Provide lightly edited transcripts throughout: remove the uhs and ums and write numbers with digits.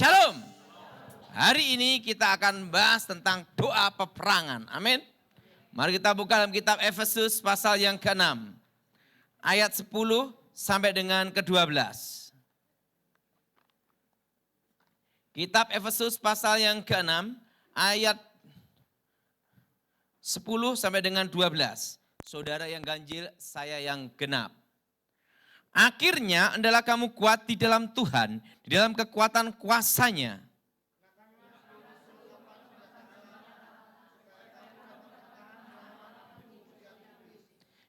Shalom. Hari ini kita akan bahas tentang doa peperangan. Amin. Mari kita buka dalam kitab Efesus pasal yang ke-6. Ayat 10 sampai dengan ke-12. Kitab Efesus pasal yang ke-6 ayat 10 sampai dengan 12. Saudara yang ganjil, saya yang genap. Akhirnya adalah kamu kuat di dalam Tuhan, di dalam kekuatan kuasa-Nya.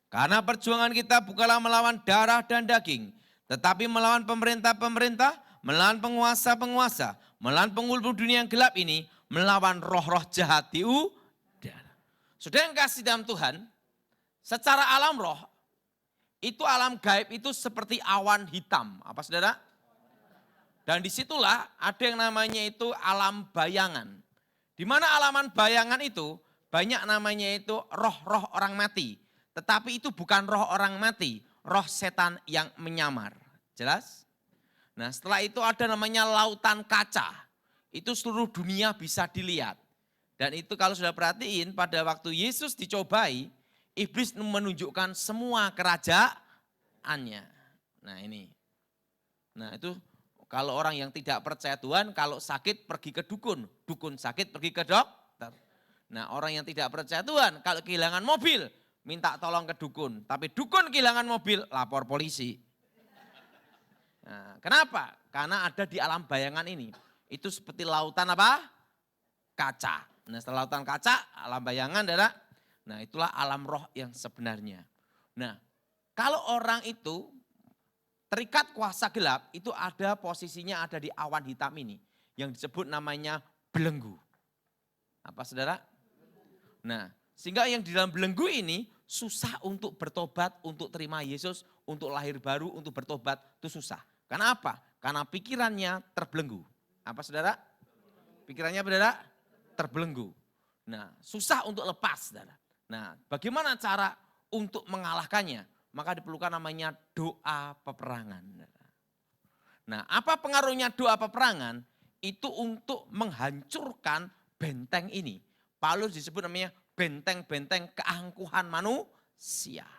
Karena perjuangan kita bukanlah melawan darah dan daging, tetapi melawan pemerintah-pemerintah, melawan penguasa-penguasa, melawan penghulu dunia yang gelap ini, melawan roh-roh jahat di udara. Saudara yang kasih dalam Tuhan, secara alam roh, itu alam gaib itu seperti awan hitam. Apa saudara? Dan disitulah ada yang namanya itu alam bayangan. Di mana alaman bayangan itu banyak namanya itu roh-roh orang mati. Tetapi itu bukan roh orang mati, roh setan yang menyamar. Jelas? Nah setelah itu ada namanya lautan kaca. Itu seluruh dunia bisa dilihat. Dan itu kalau sudah perhatiin pada waktu Yesus dicobai, iblis menunjukkan semua kerajaannya. Nah ini. Nah itu kalau orang yang tidak percaya Tuhan, kalau sakit pergi ke dukun. Dukun sakit pergi ke dokter. Nah orang yang tidak percaya Tuhan, kalau kehilangan mobil, minta tolong ke dukun. Tapi dukun kehilangan mobil, lapor polisi. Nah, kenapa? Karena ada di alam bayangan ini. Itu seperti lautan apa? Kaca. Nah setelah lautan kaca, alam bayangan adalah, nah itulah alam roh yang sebenarnya. Nah kalau orang itu terikat kuasa gelap, itu ada posisinya ada di awan hitam ini. Yang disebut namanya belenggu. Apa saudara? Nah sehingga yang di dalam belenggu ini susah untuk bertobat, untuk terima Yesus, untuk lahir baru, untuk bertobat itu susah. Karena apa? Karena pikirannya terbelenggu. Apa saudara? Pikirannya saudara? Terbelenggu. Nah susah untuk lepas saudara. Nah bagaimana cara untuk mengalahkannya? Maka diperlukan namanya doa peperangan. Nah apa pengaruhnya doa peperangan? Itu untuk menghancurkan benteng ini. Paulus disebut namanya benteng-benteng keangkuhan manusia.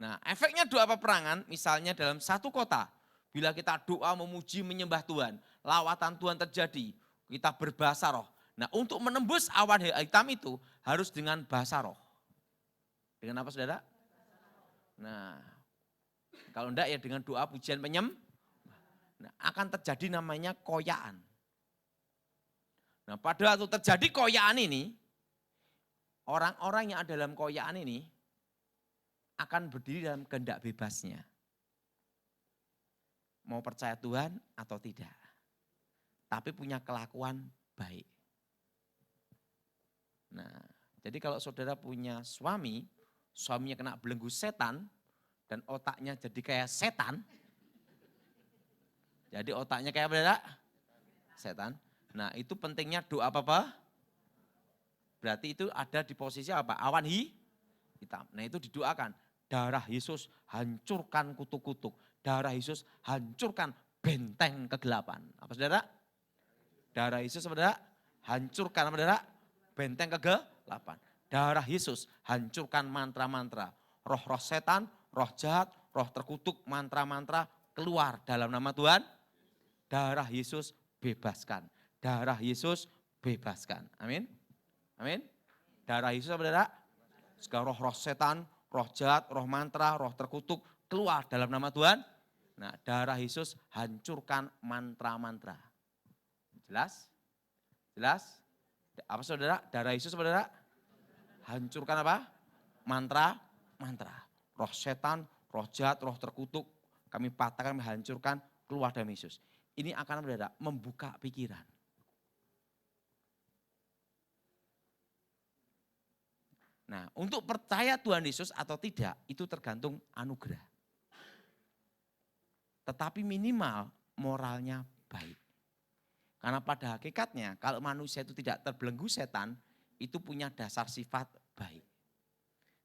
Nah efeknya doa peperangan misalnya dalam satu kota. Bila kita doa memuji menyembah Tuhan, lawatan Tuhan terjadi, kita berbahasa roh. Nah untuk menembus awan hitam itu harus dengan bahasa roh. Dengan apa saudara? Nah kalau enggak ya dengan doa pujian penyembah. Nah, akan terjadi namanya koyaan. Nah pada waktu terjadi koyaan ini, orang-orang yang ada dalam koyaan ini akan berdiri dalam kehendak bebasnya. Mau percaya Tuhan atau tidak. Tapi punya kelakuan baik. Nah, jadi kalau saudara punya suami, suaminya kena belenggu setan, dan otaknya jadi kayak setan. Jadi otaknya kayak apa? Setan. Nah itu pentingnya doa apa? Berarti itu ada di posisi apa? Awan hitam. Nah itu didoakan. Darah Yesus hancurkan kutuk-kutuk. Darah Yesus hancurkan benteng kegelapan. Apa saudara? Darah Yesus saudara hancurkan apa saudara? Benteng kegelapan. Darah Yesus hancurkan mantra-mantra. Roh-roh setan, roh jahat, roh terkutuk, mantra-mantra keluar dalam nama Tuhan. Darah Yesus bebaskan. Darah Yesus bebaskan. Amin. Amin. Darah Yesus apa saudara? Segala roh-roh setan, roh jahat, roh mantra, roh terkutuk keluar dalam nama Tuhan. Nah darah Yesus hancurkan mantra-mantra. Jelas? Jelas? Apa saudara? Darah Yesus saudara? Hancurkan apa? Mantra-mantra. Roh setan, roh jahat, roh terkutuk kami patahkan, kami hancurkan keluar dari Yesus. Ini akan saudara membuka pikiran. Nah, untuk percaya Tuhan Yesus atau tidak, itu tergantung anugerah. Tetapi minimal moralnya baik. Karena pada hakikatnya, kalau manusia itu tidak terbelenggu setan, itu punya dasar sifat baik.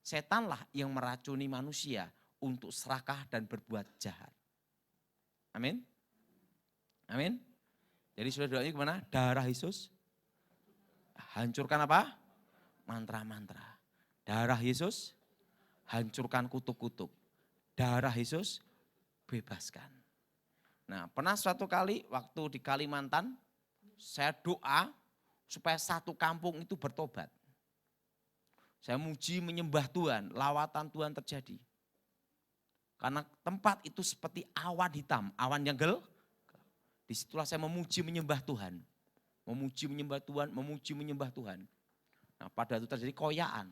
Setanlah yang meracuni manusia untuk serakah dan berbuat jahat. Amin. Amin. Jadi saudara doanya gimana? Darah Yesus hancurkan apa? Mantra-mantra. Darah Yesus hancurkan kutuk-kutuk. Darah Yesus bebaskan. Nah, pernah suatu kali waktu di Kalimantan, saya doa supaya satu kampung itu bertobat. Saya muji menyembah Tuhan, lawatan Tuhan terjadi. Karena tempat itu seperti awan hitam, awan yang gelap. Disitulah saya memuji menyembah Tuhan. Memuji menyembah Tuhan, memuji menyembah Tuhan. Nah, pada itu terjadi koyaan.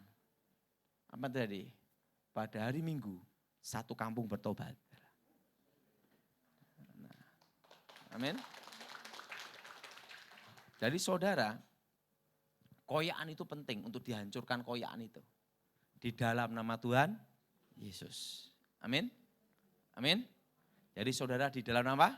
Apa terjadi? Pada hari Minggu, satu kampung bertobat. Nah, amin. Jadi saudara, koyaan itu penting untuk dihancurkan koyaan itu. Di dalam nama Tuhan Yesus. Amin. Amin. Jadi saudara di dalam nama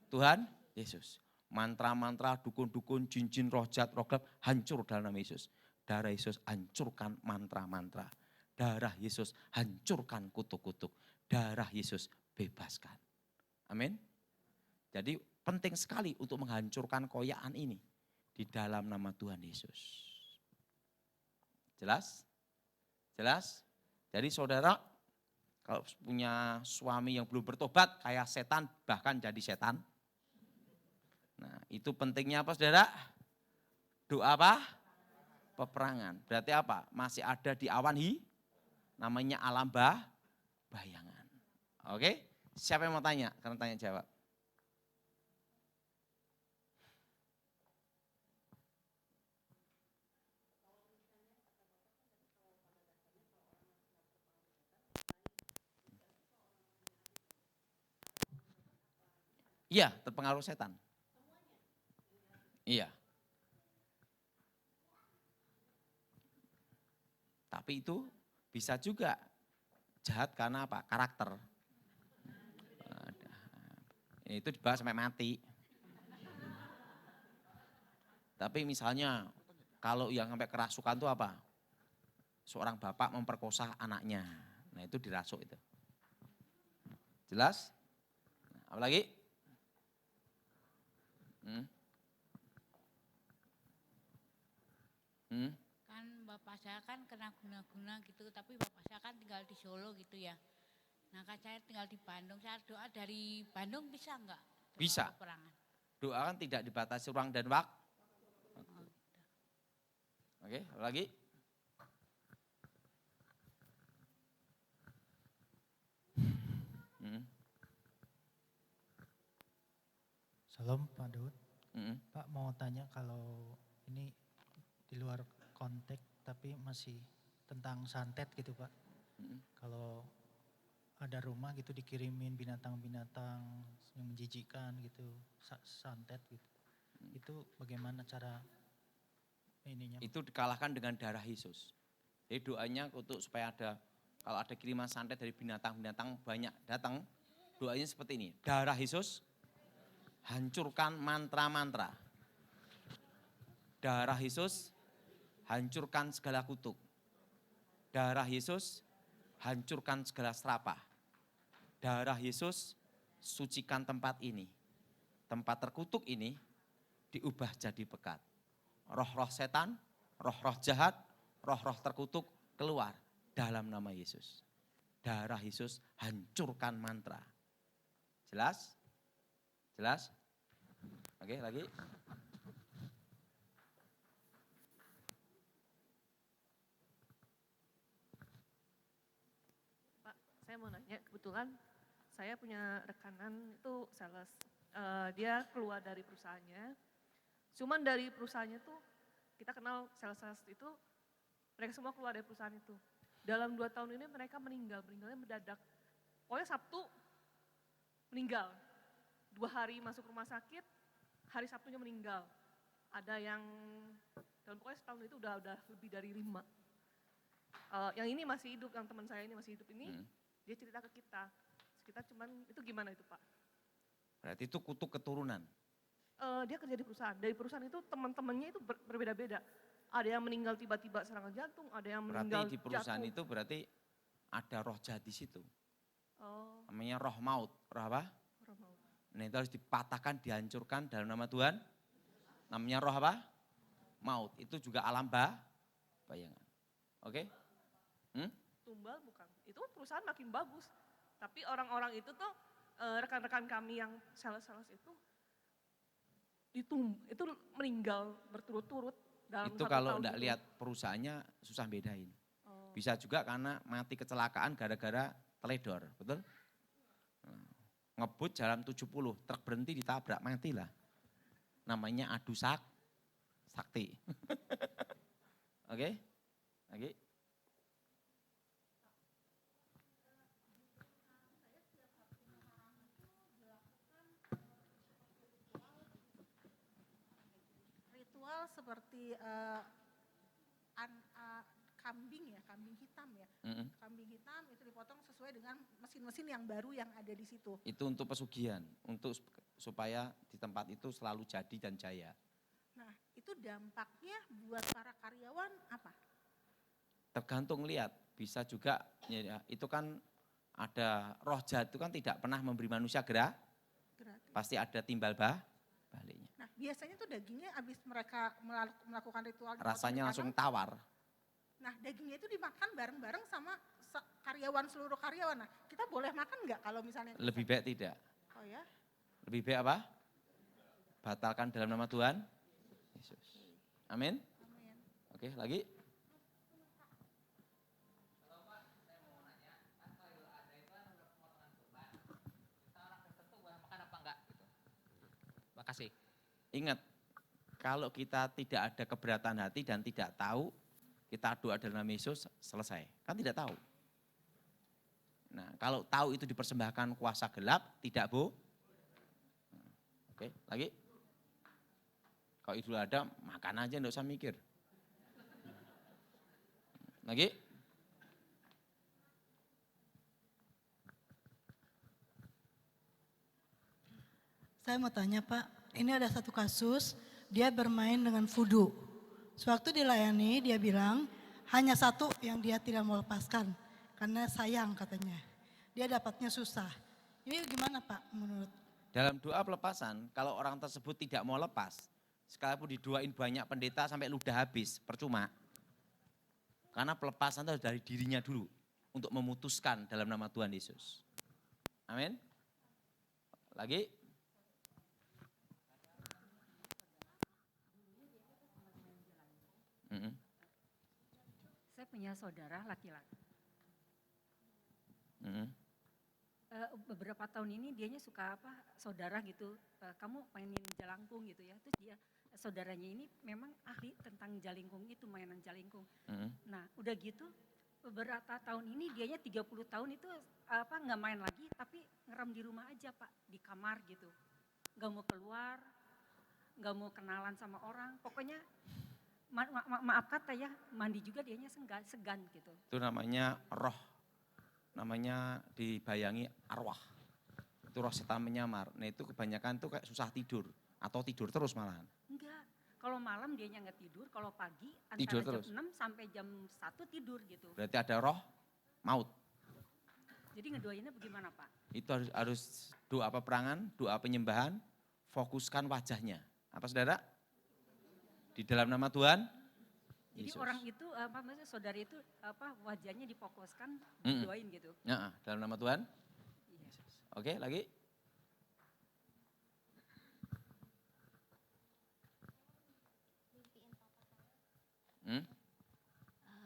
Tuhan Yesus. Mantra-mantra, dukun-dukun, jin-jin, roh jahat, roh gelap hancur dalam nama Yesus. Darah Yesus hancurkan mantra-mantra. Darah Yesus hancurkan kutuk-kutuk. Darah Yesus bebaskan. Amin. Jadi penting sekali untuk menghancurkan koyaan ini di dalam nama Tuhan Yesus. Jelas? Jelas? Jadi saudara, kalau punya suami yang belum bertobat kayak setan, bahkan jadi setan. Nah, itu pentingnya apa saudara? Doa apa? Peperangan. Berarti apa? Masih ada di awan namanya alam bayangan. Oke? Siapa yang mau tanya? Karena tanya jawab. Iya, terpengaruh setan. Iya. Tapi itu bisa juga jahat karena apa? Karakter. Itu dibahas sampai mati. Tapi misalnya kalau yang sampai kerasukan itu apa? Seorang bapak memperkosa anaknya. Nah itu dirasuk itu. Jelas? Nah, apa lagi? Kan bapak saya kan kena guna-guna gitu, tapi bapak saya kan tinggal di Solo gitu ya. Nah kan saya tinggal di Bandung, saya doa dari Bandung bisa enggak? Bisa. Peperangan. Doa kan tidak dibatasi ruang dan waktu. Oke, apa lagi? Salam Pak Daud. Pak mau tanya kalau ini di luar konteks tapi masih tentang santet gitu Pak. Kalau ada rumah gitu dikirimin binatang-binatang yang menjijikkan gitu, santet gitu. Itu bagaimana cara ininya? Itu dikalahkan dengan darah Yesus. Jadi doanya untuk supaya ada, kalau ada kiriman santet dari binatang-binatang banyak datang, doanya seperti ini. Darah Yesus hancurkan mantra-mantra. Darah Yesus hancurkan segala kutuk. Darah Yesus hancurkan segala serapah. Darah Yesus sucikan tempat ini. Tempat terkutuk ini diubah jadi pekat. Roh-roh setan, roh-roh jahat, roh-roh terkutuk keluar dalam nama Yesus. Darah Yesus hancurkan mantra. Jelas? Jelas? Oke, lagi. Pak, saya mau nanya, kebetulan saya punya rekanan itu sales. Dia keluar dari perusahaannya, cuman dari perusahaannya tuh kita kenal sales-sales itu, mereka semua keluar dari perusahaan itu. Dalam 2 tahun ini mereka meninggalnya mendadak. Pokoknya Sabtu meninggal, 2 hari masuk rumah sakit, hari Sabtunya meninggal. Ada yang, dalam pokoknya setahun itu udah lebih dari 5. Yang ini masih hidup, yang teman saya ini masih hidup ini, dia cerita ke kita. Kita cuman, itu gimana itu Pak? Berarti itu kutuk keturunan. Dia kerja di perusahaan. Dari perusahaan itu teman-temannya itu berbeda-beda. Ada yang meninggal tiba-tiba serangan jantung, ada yang meninggal Berarti di perusahaan jatuh. itu berarti ada roh jahat di situ. Oh, Namanya roh maut. Roh apa? roh maut. Nah itu harus dipatahkan, dihancurkan dalam nama Tuhan. Namanya roh apa? Maut. Itu juga alam bayangan. Oke? Tumbal bukan. Itu perusahaan makin bagus. Tapi orang-orang itu tuh rekan-rekan kami yang sales-sales itu itu meninggal berturut-turut dalam Itu 1 kalau tahun enggak itu. lihat perusahaannya susah bedain. Oh. Bisa juga karena mati kecelakaan gara-gara teledor, betul? Ngebut jalan 70, truk berhenti ditabrak, matilah. Namanya adu sakti. Oke? Lagi? Ritual seperti kambing ya, kambing hitam ya. Kambing hitam itu dipotong sesuai dengan mesin-mesin yang baru yang ada di situ. Itu untuk pesugihan, untuk supaya di tempat itu selalu jadi dan jaya. Nah, itu dampaknya buat para karyawan apa? Tergantung lihat, bisa juga ya, itu kan ada roh jahat itu kan tidak pernah memberi manusia Gratis. pasti ada timbal baliknya. Nah, biasanya tuh dagingnya habis mereka melakukan ritual dipotong Rasanya di langsung kandang. tawar. Nah, dagingnya itu dimakan bareng-bareng sama karyawan, seluruh karyawan. Nah, kita boleh makan nggak kalau misalnya? Lebih baik tidak. Oh ya? Lebih baik apa? Batalkan dalam nama Tuhan Yesus. Amin. Amin. Oke, lagi. Makasih. Ingat, kalau kita tidak ada keberatan hati dan tidak tahu, kita doa dalam nama Yesus, selesai. Kan tidak tahu. Nah, kalau tahu itu dipersembahkan kuasa gelap, tidak Oke, lagi. Kalau Idul Adha, makan aja, enggak usah mikir. Lagi. Saya mau tanya Pak, ini ada satu kasus, dia bermain dengan voodoo. Sewaktu dilayani dia bilang hanya satu yang dia tidak mau lepaskan, karena sayang katanya. Dia dapatnya susah. Ini gimana Pak menurut? Dalam doa pelepasan, kalau orang tersebut tidak mau lepas, sekalipun didoain banyak pendeta sampai ludah habis, percuma. Karena pelepasan itu harus dari dirinya dulu, untuk memutuskan dalam nama Tuhan Yesus. Amin. Lagi. Saya punya saudara laki-laki. Beberapa tahun ini dianya suka saudara gitu, kamu mainin jalangkung gitu ya. Terus dia saudaranya ini memang ahli tentang jalingkung itu, mainan jalingkung. Nah udah gitu beberapa tahun ini dianya 30 tahun itu nggak main lagi, tapi ngerem di rumah aja Pak, di kamar gitu. Nggak mau keluar, nggak mau kenalan sama orang, pokoknya maaf kata ya, mandi juga dianya segan gitu. Itu namanya roh, namanya dibayangi arwah. Itu roh setan menyamar. Nah itu kebanyakan tuh kayak susah tidur, atau tidur terus malahan. Enggak, kalau malam dianya nggak tidur, kalau pagi Tidur antara terus. jam 6 sampai jam 1 tidur gitu. Berarti ada roh maut. Jadi ngedoainnya bagaimana Pak? Itu harus doa peperangan, doa penyembahan, fokuskan wajahnya. Apa saudara? Di dalam nama Tuhan Jadi Yesus. orang itu maksudnya saudara itu wajahnya difokuskan, doain gitu. Ya, dalam nama Tuhan. Iya. Oke, lagi.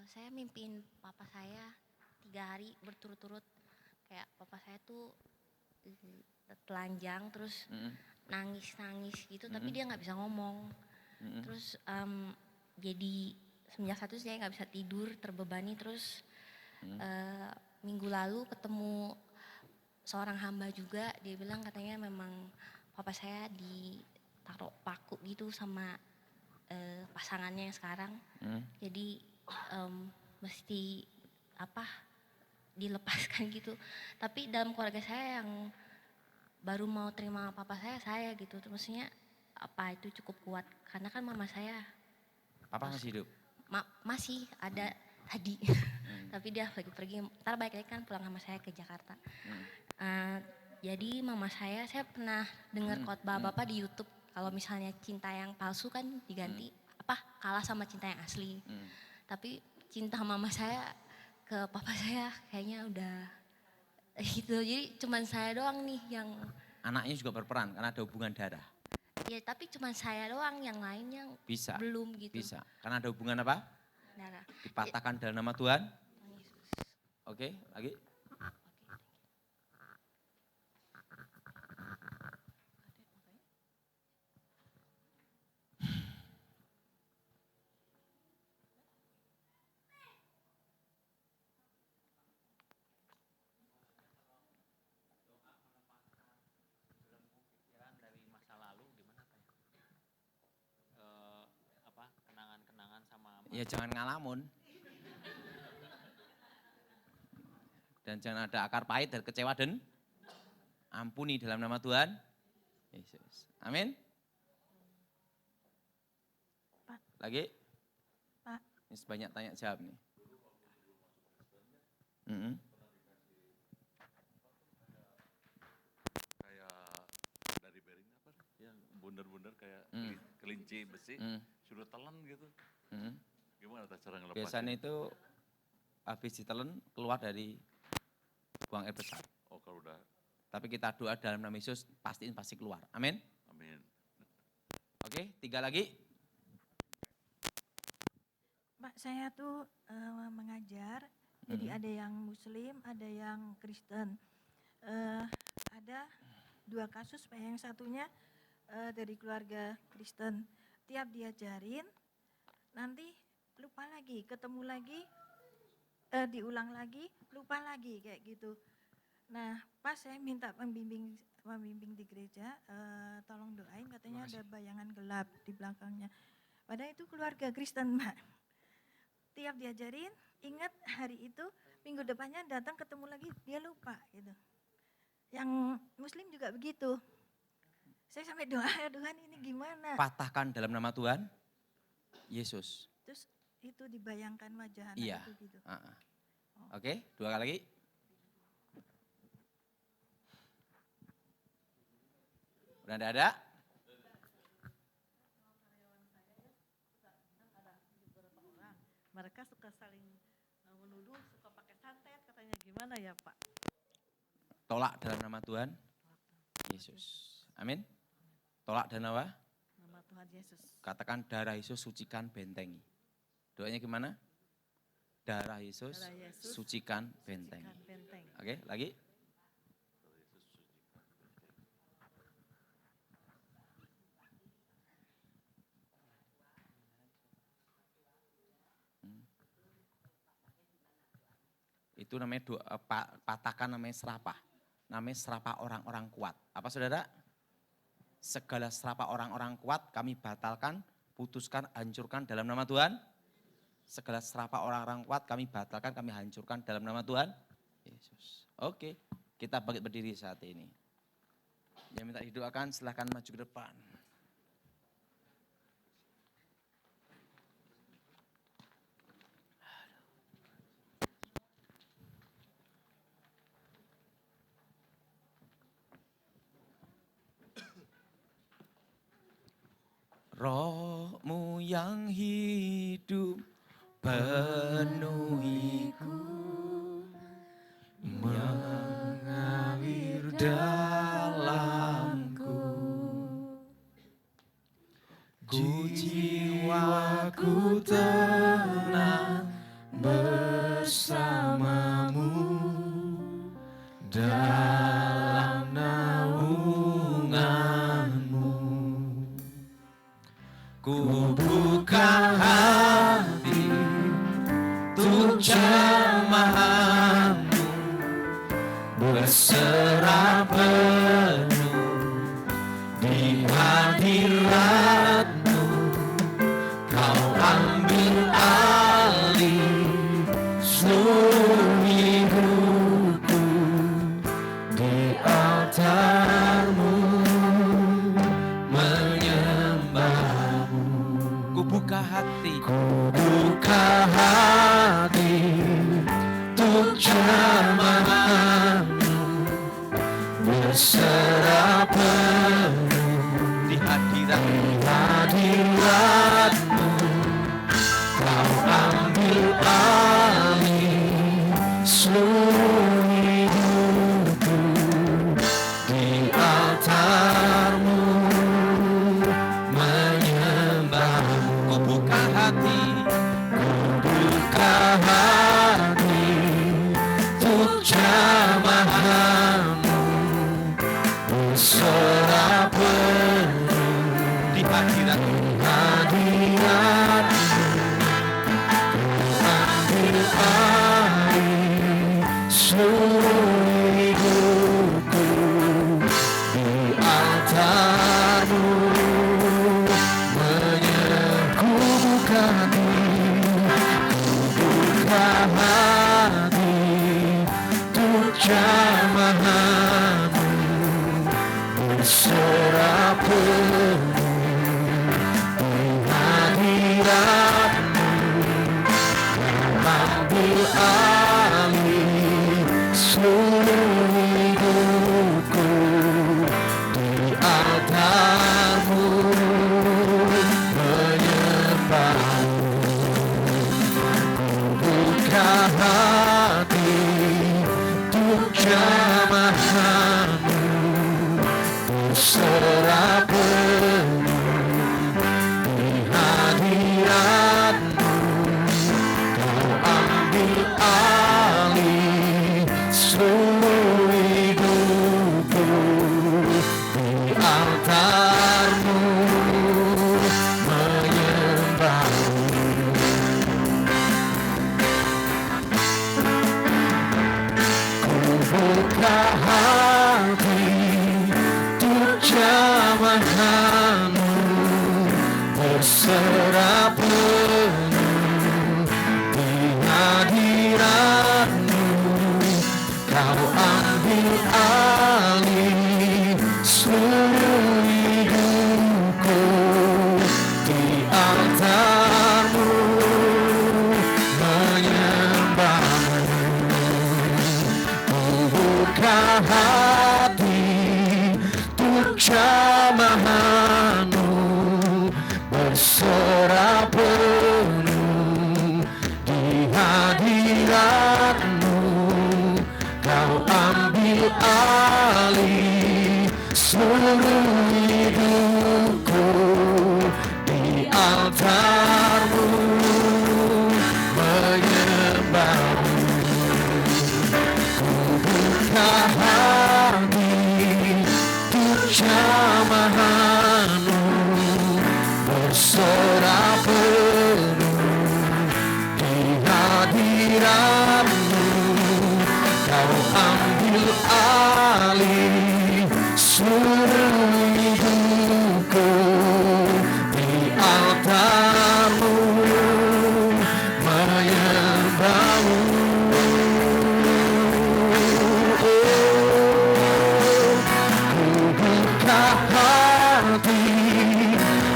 Saya mimpiin papa saya 3 hari berturut-turut, kayak papa saya tuh telanjang terus nangis gitu, tapi dia nggak bisa ngomong. Terus jadi semenjak satu saya nggak bisa tidur, terbebani. Terus minggu lalu ketemu seorang hamba juga, dia bilang katanya memang papa saya ditaruh paku gitu sama pasangannya yang sekarang. Jadi mesti dilepaskan gitu. Tapi dalam keluarga saya yang baru mau terima papa saya gitu. Maksudnya itu cukup kuat, karena kan mama saya Papa masih hidup? masih ada tadi. Tapi dia lagi pergi, ntar balik lagi kan pulang sama saya ke Jakarta. Jadi mama saya pernah dengar khotbah Bapak di YouTube. Kalau misalnya cinta yang palsu kan diganti kalah sama cinta yang asli. Tapi cinta mama saya ke papa saya kayaknya udah gitu. Jadi cuman saya doang nih yang Anaknya juga berperan karena ada hubungan darah. ya tapi cuman saya doang, yang lainnya Bisa. belum gitu. Bisa. Karena ada hubungan apa? Darah. Dipatahkan dalam nama Tuhan. Yesus. Oke, lagi. Dari masa lalu gimana Pak ya? Kenangan-kenangan sama Ya jangan ngalamun. Dan jangan ada akar pahit dan kecewa dan ampuni dalam nama Tuhan Yesus. Amin. Pak. Lagi? Pak. Ini sebanyak tanya jawab nih. Mm-mm. Kayak dari bearing apa? Yang bundar-bundar kayak Mm. kelinci besi, Mm. sudah telan gitu. Mm. Gimana cara ngelepasnya? Biasanya itu habis ditelen keluar dari buang air besar. Oh kalau udah, Tapi kita doa dalam nama Yesus pasti keluar. Amin. amin. Oke, 3 lagi. Pak, saya tuh mengajar, jadi ada yang Muslim, ada yang Kristen. Ada 2 kasus, Pak. Yang satunya dari keluarga Kristen. Tiap diajarin, nanti lupa lagi, ketemu lagi, diulang lagi, lupa lagi kayak gitu. Nah, pas saya minta pembimbing di gereja, tolong doain, katanya ada bayangan gelap di belakangnya. Padahal itu keluarga Kristen, Mbak. Tiap diajarin, ingat hari itu, minggu depannya datang ketemu lagi, dia lupa gitu. Yang Muslim juga begitu. Saya sampai doa, Tuhan ini gimana? Patahkan dalam nama Tuhan Yesus. Terus itu dibayangkan wajah anak Iya. itu gitu. Oke, 2 kali lagi. Udah ada? Mereka suka saling menuduh, suka pakai santet, katanya gimana ya Pak? Tolak dalam nama Tuhan Yesus. Amin. Tolak dan apa? Nama Tuhan Yesus. Katakan darah Yesus sucikan bentengi. Doanya gimana? Darah Yesus, sucikan bentengi. Benteng. Oke, lagi. Itu namanya patahkan, namanya serapah. Namanya serapah orang-orang kuat. Apa saudara? Segala serapah orang-orang kuat kami batalkan, putuskan, hancurkan dalam nama Tuhan. Segala serapah orang-orang kuat kami batalkan, kami hancurkan dalam nama Tuhan Yesus. Oke, kita bangkit berdiri saat ini. Yang minta didoakan silahkan maju ke depan. Rohmu yang hidup penuhiku, mengalir dalamku. Jiwaku tenang bersamamu dalam naunganmu. Ku buka hati untuk jamahanmu, berserah penuh di hadiratmu. Kau ambil alih seluruh hidupku di altarmu, menyembahmu. Ku buka hati untuk jamahanmu, hadirat-Mu, Kau ambil alih seluruh hidupku. Di altar-Mu menyembah-Mu. Ku buka hati, buka hati untuk jamaah-Mu, bersorak penuh di hadirat-Mu. Ambil alih seluruh hidupku. Di altar-Mu menyembah-Ku. Buka hati, buka hati untuk jamaah-Mu, bersorak penuh di hadirat-Mu. Ambil alih seluruh hidupku. Di altar-Mu menyembah-Mu. Buka hati untuk jamaah-Mu, bersorak penuh di hadirat-Mu. Kau ambil alih seluruh hidupku. Di altar-Mu menyembah-Mu. Buka hati untuk jamaah-Mu, bersorak penuh di hadirat-Mu. Kau ambil alih seluruh hidupku. Di altar-Mu menyembah-Mu. Buka hati untuk jamaah-Mu, bersorak penuh di hadirat-Mu. Kau ambil alih seluruh hidupku. Di altar-Mu menyembah-Mu. Buka hati untuk jamaah-Mu, bersorak penuh di hadirat-Mu. Kau ambil alih seluruh hidupku. Di altar-Mu menyembah-Mu. Buka hati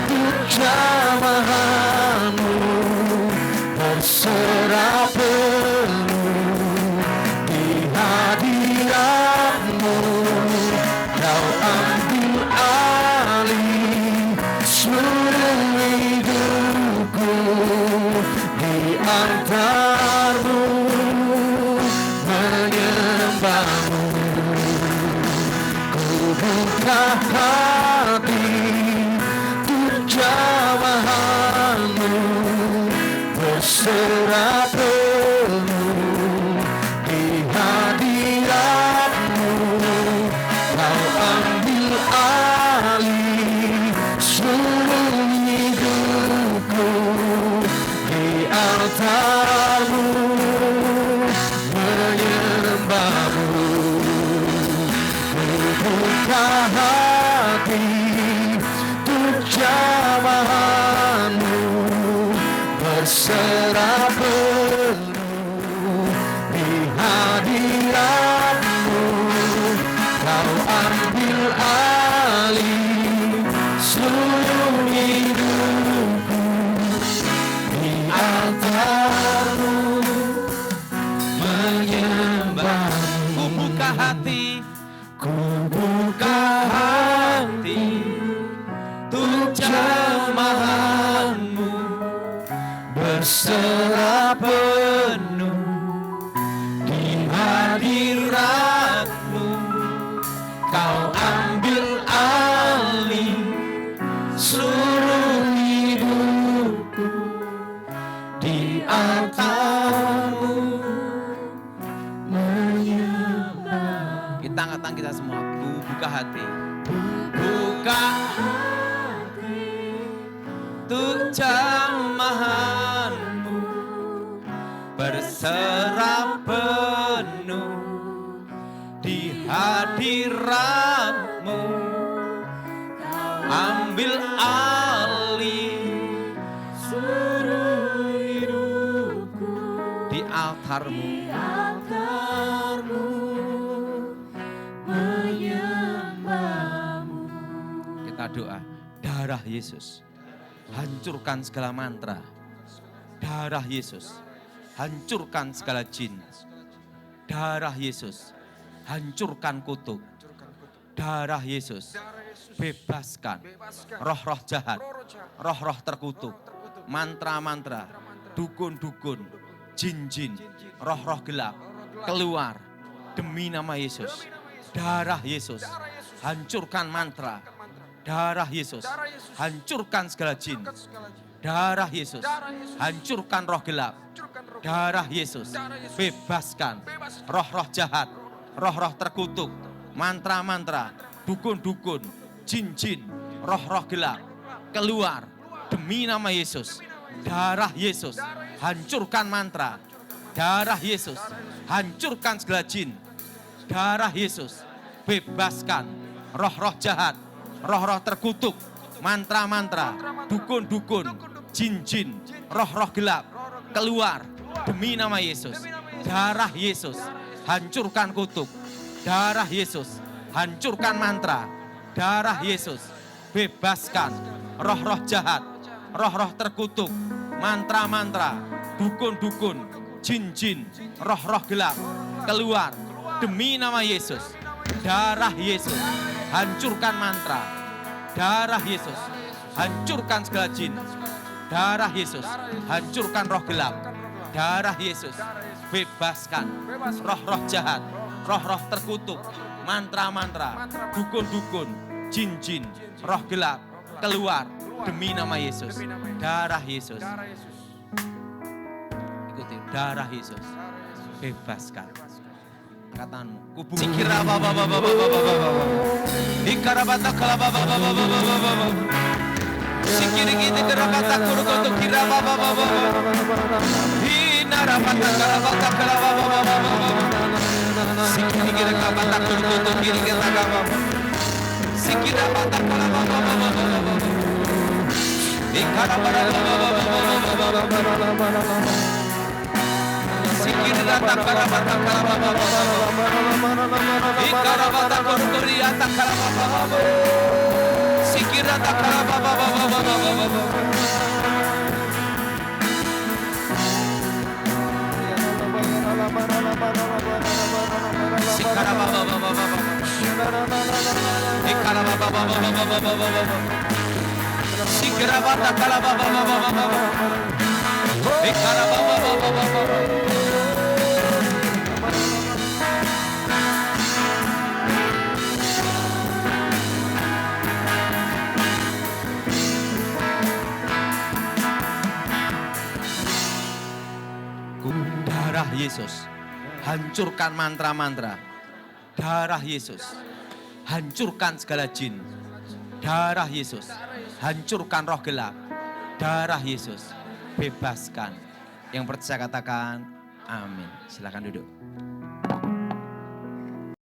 untuk jamaah-Mu, bersorak penuh di hadirat-Mu. Kau ambil alih seluruh hidupku. Di altar-Mu menyembah-Mu. Buka hati untuk jamaah-Mu, bersorak penuh di hadirat-Mu. Kau ambil alih seluruh hidupku. Di altar-Mu menyembah-Mu. Buka hati untuk jamaah-Mu, bersorak penuh berserah penuh di hadirat-Mu. Kau ambil alih seluruh hidupku di altar-Mu menyembah. Kita angkat tangan kita semua, buka hati. Buka hati untuk jamahan-Mu, berserah penuh di hadirat-Mu. Ambil alih seluruh hidupku di altar-Mu. Kita doa, darah Yesus hancurkan segala mantra. Darah Yesus hancurkan segala jin. Darah Yesus hancurkan kutuk. Darah Yesus bebaskan roh-roh jahat, roh-roh terkutuk, mantra-mantra, dukun-dukun, jin-jin, roh-roh gelap, keluar demi nama Yesus. Darah Yesus hancurkan mantra. Darah Yesus hancurkan segala jin. Darah Yesus hancurkan roh gelap. Darah Yesus bebaskan roh-roh jahat, roh-roh terkutuk, mantra-mantra, dukun-dukun, jin-jin, roh-roh gelap, keluar demi nama Yesus. Darah Yesus hancurkan mantra. Darah Yesus hancurkan segala jin. Darah Yesus bebaskan roh-roh jahat, roh-roh terkutuk, mantra-mantra, dukun-dukun, jin-jin, roh-roh gelap, keluar demi nama Yesus. Darah Yesus hancurkan kutuk. Darah Yesus hancurkan mantra. Darah Yesus bebaskan roh-roh jahat, roh-roh terkutuk, mantra-mantra, dukun-dukun, jin-jin, roh-roh gelap, keluar demi nama Yesus. Darah Yesus hancurkan mantra. Darah Yesus hancurkan segala jin. Darah Yesus hancurkan roh gelap. Darah Yesus bebaskan roh-roh jahat, roh-roh terkutuk, mantra-mantra, dukun-dukun, jin-jin, roh gelap, keluar demi nama Yesus. Darah Yesus. Ikuti, darah Yesus bebaskan. Katamu, kubu sikira baba baba baba baba. Ikarabata kalaba baba baba baba. Sikiri kita kerabata kurukoto kira baba baba. Hinarabata karabata kalaba baba baba. Sikiri kita kerabata kurukoto kiri kita baba. Sikira bata kalaba baba baba. Ikarabata baba baba. Sikira bata karabata kalaba baba. Ikarabata kurukoto kalaba baba. Sikira takara baba baba baba baba. Sikara baba baba baba. Ikara baba baba baba baba. Sikira bata kala baba baba baba. Ikara baba baba baba. Darah Yesus hancurkan mantra-mantra. Darah Yesus hancurkan segala jin. Darah Yesus hancurkan roh gelap. Darah Yesus bebaskan. Yang percaya katakan amin. Silakan duduk.